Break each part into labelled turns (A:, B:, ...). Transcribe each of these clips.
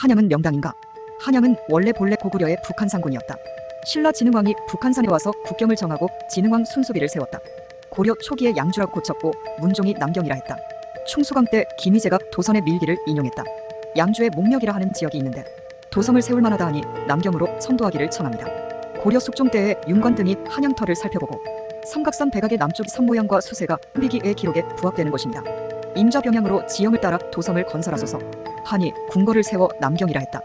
A: 한양은 명당인가? 한양은 원래 본래 고구려의 북한상군이었다. 신라 진흥왕이 북한산에 와서 국경을 정하고 진흥왕 순수비를 세웠다. 고려 초기에 양주라고 고쳤고 문종이 남경이라 했다. 충수강 때 김희재가 도선의 밀기를 인용했다. 양주에 목력이라 하는 지역이 있는데 도성을 세울 만하다 하니 남경으로 선도하기를 청합니다. 고려 숙종 때에 윤관 등이 한양터를 살펴보고 삼각산 백악의 남쪽 산 모양과 수세가 흥비기의 기록에 부합되는 것입니다. 임좌병양으로 지형을 따라 도성을 건설하소서 하니 궁궐을 세워 남경이라 했다.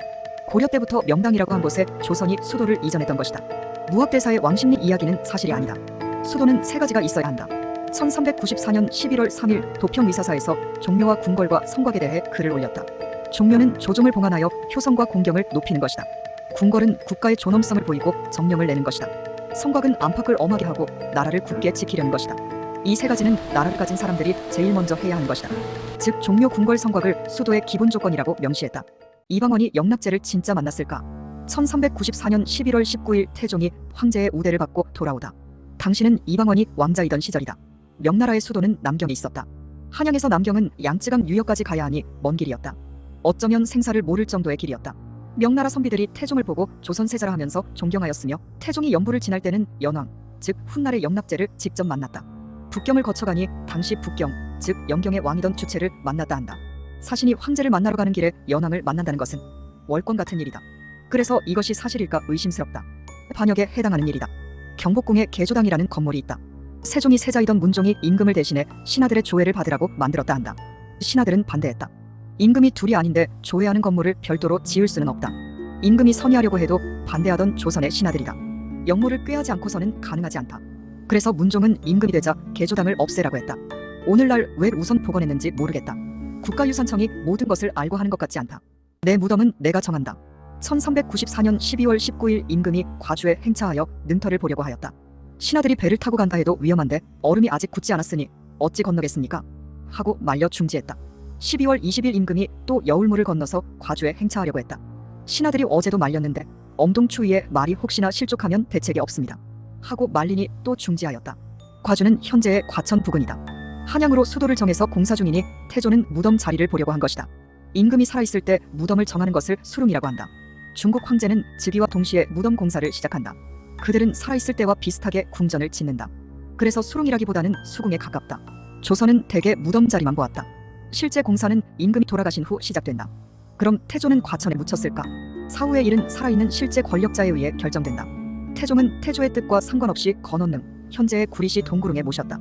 A: 고려 때부터 명당이라고 한 곳에 조선이 수도를 이전했던 것이다. 무학대사의 왕십리 이야기는 사실이 아니다. 수도는 세 가지가 있어야 한다. 1394년 11월 3일 도평위사사에서 종묘와 궁궐과 성곽에 대해 글을 올렸다. 종묘는 조종을 봉안하여 효성과 공경을 높이는 것이다. 궁궐은 국가의 존엄성을 보이고 정령을 내는 것이다. 성곽은 안팎을 엄하게 하고 나라를 굳게 지키려는 것이다. 이 세 가지는 나라를 가진 사람들이 제일 먼저 해야 하는 것이다. 즉 종묘 궁궐 성곽을 수도의 기본 조건이라고 명시했다. 이방원이 영납제를 진짜 만났을까? 1394년 11월 19일 태종이 황제의 우대를 받고 돌아오다. 당시는 이방원이 왕자이던 시절이다. 명나라의 수도는 남경에 있었다. 한양에서 남경은 양쯔강 유역까지 가야 하니 먼 길이었다. 어쩌면 생사를 모를 정도의 길이었다. 명나라 선비들이 태종을 보고 조선세자라 하면서 존경하였으며 태종이 영부를 지날 때는 연왕, 즉 훗날의 영납제를 직접 만났다. 북경을 거쳐가니 당시 북경, 즉 영경의 왕이던 주체를 만났다 한다. 사신이 황제를 만나러 가는 길에 연왕을 만난다는 것은 월권 같은 일이다. 그래서 이것이 사실일까 의심스럽다. 반역에 해당하는 일이다. 경복궁에 개조당이라는 건물이 있다. 세종이 세자이던 문종이 임금을 대신해 신하들의 조회를 받으라고 만들었다 한다. 신하들은 반대했다. 임금이 둘이 아닌데 조회하는 건물을 별도로 지을 수는 없다. 임금이 선의하려고 해도 반대하던 조선의 신하들이다. 영모를 꾀하지 않고서는 가능하지 않다. 그래서 문종은 임금이 되자 개조당을 없애라고 했다. 오늘날 왜 우선 복원했는지 모르겠다. 국가유산청이 모든 것을 알고 하는 것 같지 않다. 내 무덤은 내가 정한다. 1394년 12월 19일 임금이 과주에 행차하여 능터를 보려고 하였다. 신하들이 배를 타고 간다 해도 위험한데 얼음이 아직 굳지 않았으니 어찌 건너겠습니까? 하고 말려 중지했다. 12월 20일 임금이 또 여울물을 건너서 과주에 행차하려고 했다. 신하들이 어제도 말렸는데 엄동추위에 말이 혹시나 실족하면 대책이 없습니다. 하고 말리니 또 중지하였다. 과주는 현재의 과천 부근이다. 한양으로 수도를 정해서 공사 중이니 태조는 무덤 자리를 보려고 한 것이다. 임금이 살아있을 때 무덤을 정하는 것을 수lum이라고 한다. 중국 황제는 즉위와 동시에 무덤 공사를 시작한다. 그들은 살아있을 때와 비슷하게 궁전을 짓는다. 그래서 수lum이라기보다는 수궁에 가깝다. 조선은 대개 무덤 자리만 보았다. 실제 공사는 임금이 돌아가신 후 시작된다. 그럼 태조는 과천에 묻혔을까? 사후의 일은 살아있는 실제 권력자에 의해 결정된다. 태종은 태조의 뜻과 상관없이 건원능, 현재의 구리시 동구릉에 모셨다.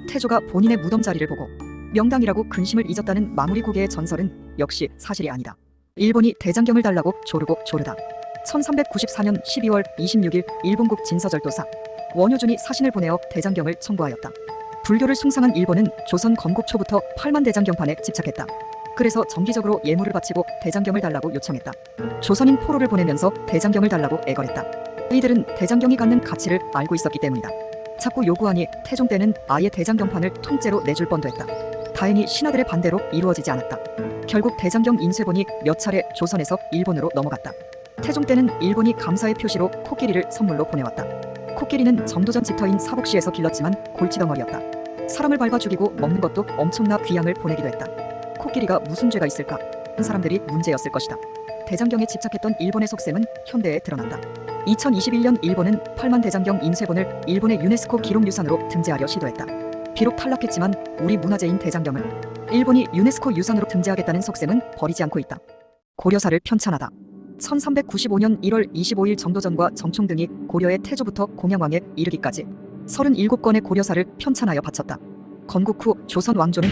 A: 태조가 본인의 무덤 자리를 보고 명당이라고 근심을 잊었다는 마무리고개의 전설은 역시 사실이 아니다. 일본이 대장경을 달라고 조르고 조르다. 1394년 12월 26일 일본국 진서절도사 원효준이 사신을 보내어 대장경을 청구하였다. 불교를 숭상한 일본은 조선 건국 초부터 8만 대장경판에 집착했다. 그래서 정기적으로 예물을 바치고 대장경을 달라고 요청했다. 조선인 포로를 보내면서 대장경을 달라고 애걸했다. 이들은 대장경이 갖는 가치를 알고 있었기 때문이다. 자꾸 요구하니 태종 때는 아예 대장경판을 통째로 내줄 뻔도 했다. 다행히 신하들의 반대로 이루어지지 않았다. 결국 대장경 인쇄본이 몇 차례 조선에서 일본으로 넘어갔다. 태종 때는 일본이 감사의 표시로 코끼리를 선물로 보내왔다. 코끼리는 정도전 집터인 사복시에서 길렀지만 골치덩어리였다. 사람을 밟아 죽이고 먹는 것도 엄청나 귀양을 보내기도 했다. 코끼리가 무슨 죄가 있을까? 사람들이 문제였을 것이다. 대장경에 집착했던 일본의 속셈은 현대에 드러난다. 2021년 일본은 8만 대장경 인쇄본을 일본의 유네스코 기록유산으로 등재하려 시도했다. 비록 탈락했지만 우리 문화재인 대장경을 일본이 유네스코 유산으로 등재하겠다는 속셈은 버리지 않고 있다. 고려사를 편찬하다. 1395년 1월 25일 정도전과 정총 등이 고려의 태조부터 공양왕에 이르기까지 37건의 고려사를 편찬하여 바쳤다. 건국 후 조선 왕조는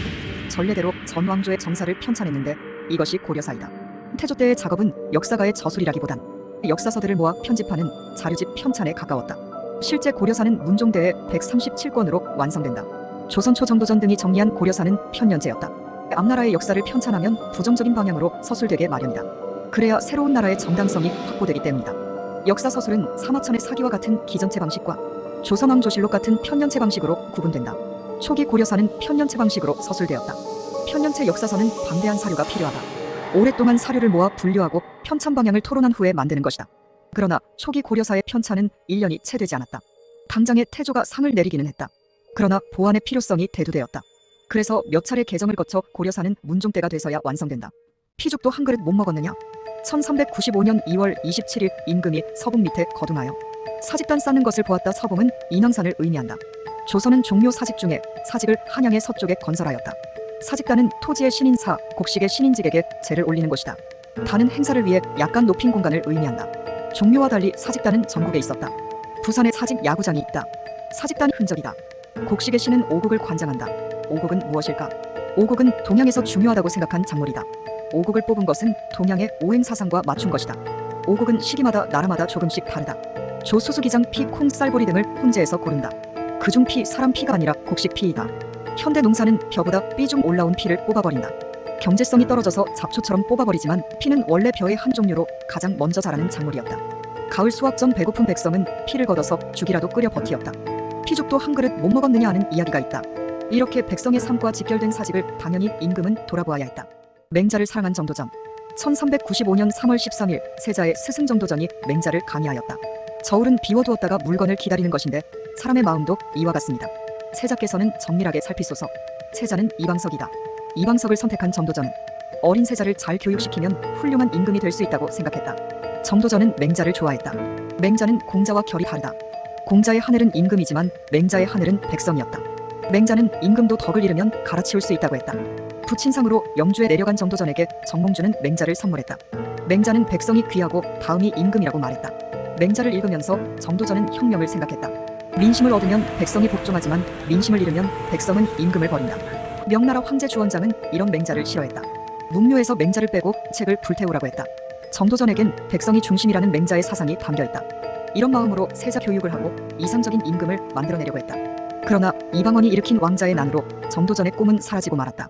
A: 전례대로 전 왕조의 정사를 편찬했는데 이것이 고려사이다. 태조 때의 작업은 역사가의 저술이라기보단 역사서들을 모아 편집하는 자료집 편찬에 가까웠다. 실제 고려사는 문종대에 137건으로 완성된다. 조선 초정도전 등이 정리한 고려사는 편년제였다. 앞나라의 역사를 편찬하면 부정적인 방향으로 서술되게 마련이다. 그래야 새로운 나라의 정당성이 확보되기 때문이다. 역사서술은 사마천의 사기와 같은 기전체 방식과 조선왕조실록 같은 편년체 방식으로 구분된다. 초기 고려사는 편년체 방식으로 서술되었다. 편년체 역사서는 방대한 사료가 필요하다. 오랫동안 사료를 모아 분류하고 편찬 방향을 토론한 후에 만드는 것이다. 그러나 초기 고려사의 편찬은 1년이 채 되지 않았다. 당장에 태조가 상을 내리기는 했다. 그러나 보완의 필요성이 대두되었다. 그래서 몇 차례 개정을 거쳐 고려사는 문종 때가 돼서야 완성된다. 피죽도 한 그릇 못 먹었느냐? 1395년 2월 27일 임금이 서봉 밑에 거둥하여 사직단 쌓는 것을 보았다. 서봉은 인왕산을 의미한다. 조선은 종묘 사직 중에 사직을 한양의 서쪽에 건설하였다. 사직단은 토지의 신인사, 곡식의 신인직에게 제를 올리는 곳이다. 단은 행사를 위해 약간 높인 공간을 의미한다. 종묘와 달리 사직단은 전국에 있었다. 부산에 사직 야구장이 있다. 사직단 흔적이다. 곡식의 신은 오곡을 관장한다. 오곡은 무엇일까? 오곡은 동양에서 중요하다고 생각한 작물이다. 오곡을 뽑은 것은 동양의 오행사상과 맞춘 것이다. 오곡은 시기마다 나라마다 조금씩 다르다. 조수수기장 피, 콩, 쌀보리 등을 혼재해서 고른다. 그중 피, 사람 피가 아니라 곡식 피이다. 현대 농사는 벼보다 삐 중 올라온 피를 뽑아버린다. 경제성이 떨어져서 잡초처럼 뽑아버리지만 피는 원래 벼의 한 종류로 가장 먼저 자라는 작물이었다. 가을 수확 전 배고픈 백성은 피를 걷어서 죽이라도 끓여 버티었다. 피죽도 한 그릇 못 먹었느냐 하는 이야기가 있다. 이렇게 백성의 삶과 직결된 사직을 당연히 임금은 돌아보아야 했다. 맹자를 사랑한 정도전. 1395년 3월 13일 세자의 스승 정도전이 맹자를 강의하였다. 저울은 비워두었다가 물건을 기다리는 것인데 사람의 마음도 이와 같습니다. 세자께서는 정밀하게 살피소서. 세자는 이방석이다. 이방석을 선택한 정도전은 어린 세자를 잘 교육시키면 훌륭한 임금이 될 수 있다고 생각했다. 정도전은 맹자를 좋아했다. 맹자는 공자와 결이 다르다. 공자의 하늘은 임금이지만 맹자의 하늘은 백성이었다. 맹자는 임금도 덕을 잃으면 갈아치울 수 있다고 했다. 부친상으로 영주에 내려간 정도전에게 정몽주는 맹자를 선물했다. 맹자는 백성이 귀하고 다음이 임금이라고 말했다. 맹자를 읽으면서 정도전은 혁명을 생각했다. 민심을 얻으면 백성이 복종하지만 민심을 잃으면 백성은 임금을 버린다. 명나라 황제 주원장은 이런 맹자를 싫어했다. 문묘에서 맹자를 빼고 책을 불태우라고 했다. 정도전에겐 백성이 중심이라는 맹자의 사상이 담겨있다. 이런 마음으로 세자 교육을 하고 이상적인 임금을 만들어내려고 했다. 그러나 이방원이 일으킨 왕자의 난으로 정도전의 꿈은 사라지고 말았다.